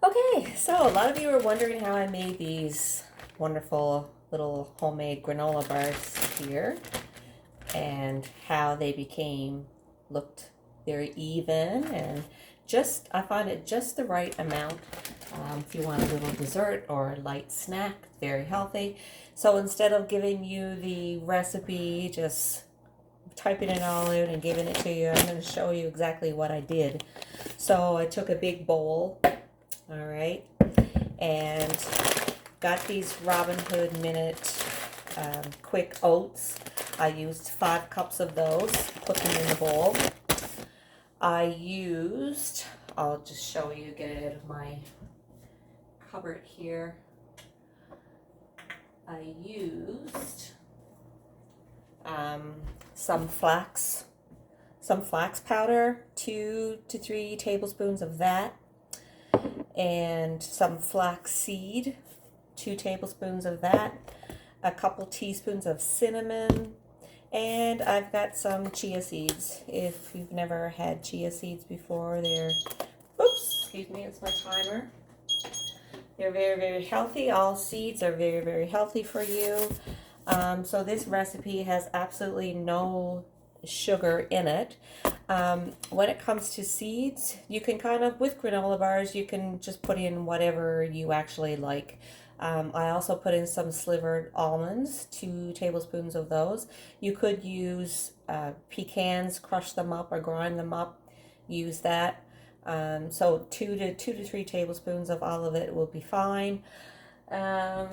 Okay, so a lot of you are wondering how I made these wonderful little homemade granola bars here and how they looked very even and just, I find it just the right amount if you want a little dessert or a light snack, very healthy. So instead of giving you the recipe, just typing it all out and giving it to you, I'm going to show you exactly what I did. So I took a big bowl, all right, and got these Robin Hood Minute quick oats. I used 5 cups of those, put them in the bowl. I'll just show you, get it out of my cupboard here. I used some flax powder, 2 to 3 tablespoons of that, and some flax seed, 2 tablespoons of that, a couple teaspoons of cinnamon, and I've got some chia seeds. If you've never had chia seeds before, excuse me, it's my timer. They're very, very healthy. All seeds are very, very healthy for you. So this recipe has absolutely no sugar in it. When it comes to seeds, you can with granola bars, you can just put in whatever you actually like. I also put in some slivered almonds, 2 tablespoons of those. You could use pecans, crush them up or grind them up, use that. So 2 to 3 tablespoons of all of it will be fine. I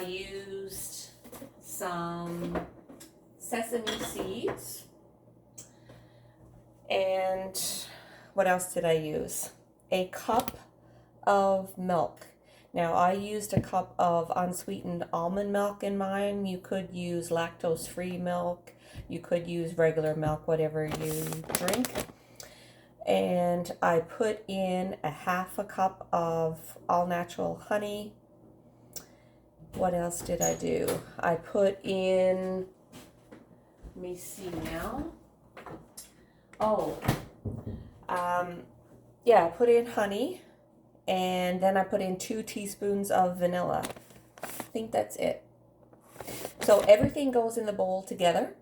used some sesame seeds. And what else did I use? A cup of milk. Now I used a cup of unsweetened almond milk in mine. You could use lactose-free milk. You could use regular milk, whatever you drink. And I put in a 1/2 cup of all-natural honey. What else did I do? I put in, let me see now. Yeah, I put in honey, and then I put in 2 teaspoons of vanilla. I think that's it. So everything goes in the bowl together.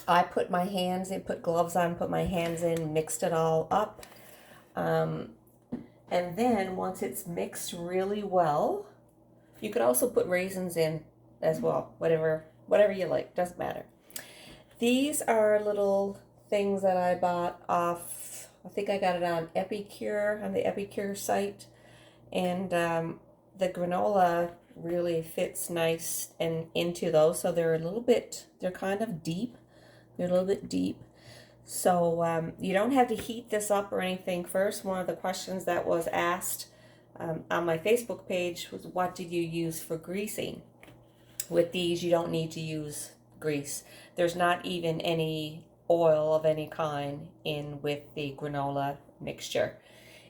I put my hands in, put gloves on, put my hands in, mixed it all up. And then once it's mixed really well, you could also put raisins in as well, whatever you like, doesn't matter. These are little things that I bought off, I think I got it on Epicure, on the Epicure site. And the granola really fits nice and into those, so they're kind of deep. They're a little bit deep. So you don't have to heat this up or anything first. One of the questions that was asked on my Facebook page was, what did you use for greasing? With these, you don't need to use grease. There's not even any oil of any kind in with the granola mixture.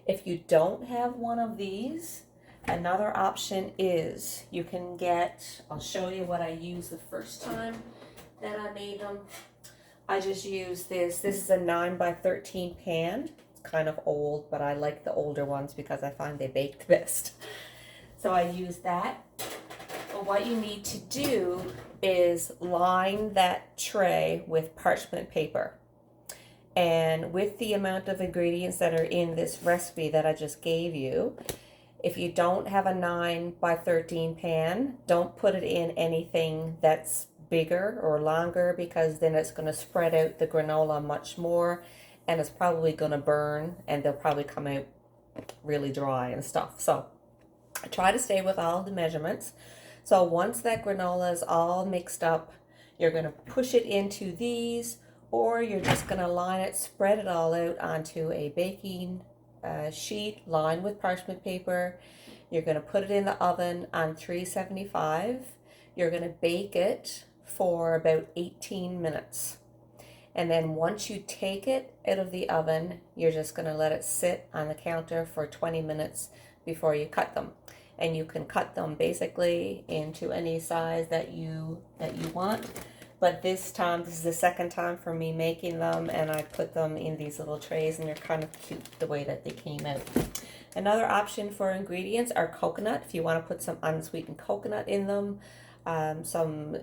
If you don't have one of these, another option is you can get, I'll show you what I used the first time that I made them. I just used this. This is a 9 by 13 pan. It's kind of old, but I like the older ones because I find they bake the best. So I use that. But what you need to do is line that tray with parchment paper. And with the amount of ingredients that are in this recipe that I just gave you, if you don't have a 9 by 13 pan, don't put it in anything that's bigger or longer, because then it's going to spread out the granola much more and it's probably going to burn and they'll probably come out really dry and stuff. So I try to stay with all the measurements. So once that granola is all mixed up, you're going to push it into these, or you're just going to line it, spread it all out onto a baking sheet lined with parchment paper. You're going to put it in the oven on 375. You're going to bake it for about 18 minutes. And then once you take it out of the oven, you're just going to let it sit on the counter for 20 minutes before you cut them. And you can cut them basically into any size that you want. But this is the second time for me making them, and I put them in these little trays, and they're kind of cute the way that they came out. Another option for ingredients are coconut. If you want to put some unsweetened coconut in them, some,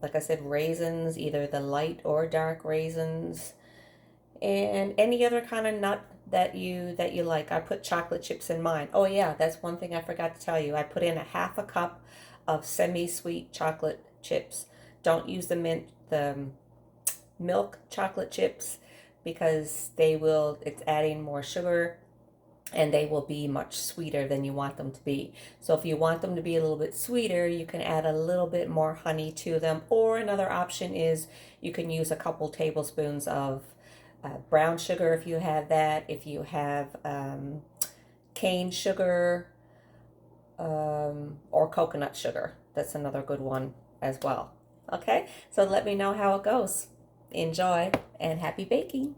like I said, raisins, either the light or dark raisins, and any other kind of nut that you like. I put chocolate chips in mine. Oh yeah, that's one thing I forgot to tell you. I put in a half a cup of semi-sweet chocolate chips. Don't use the milk chocolate chips because it's adding more sugar and they will be much sweeter than you want them to be. So if you want them to be a little bit sweeter, you can add a little bit more honey to them. Or another option is you can use a couple tablespoons of brown sugar if you have that. If you have cane sugar or coconut sugar, that's another good one as well. Okay, so let me know how it goes. Enjoy and happy baking.